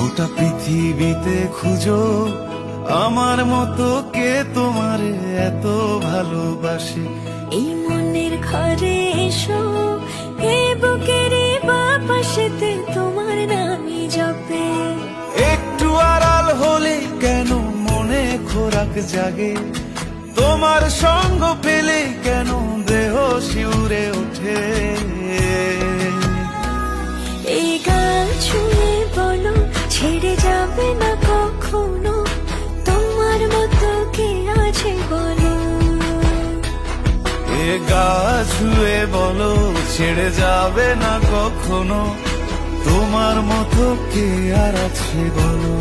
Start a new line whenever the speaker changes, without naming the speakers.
গোটা পৃথিবীতে খুঁজো আমার মতো কে তোমারে এত ভালোবাসে।
এই মনের ঘরে এসো, এই বুকের বাপাশেতে তোমার নামই জপে।
একটু আড়াল হলে কেন মনে খোরাক জাগে, তোমার সঙ্গ পেলে কেন দেহ শিউরে ওঠে।
এই গান ছুঁয়ে বলো ছেড়ে যাবে না কখনো, তোমার মতো কে আছে বলো।
এ গা ছুঁয়ে বলো ছেড়ে যাবে না কখনো, তোমার মতো কে আর আছে বলো।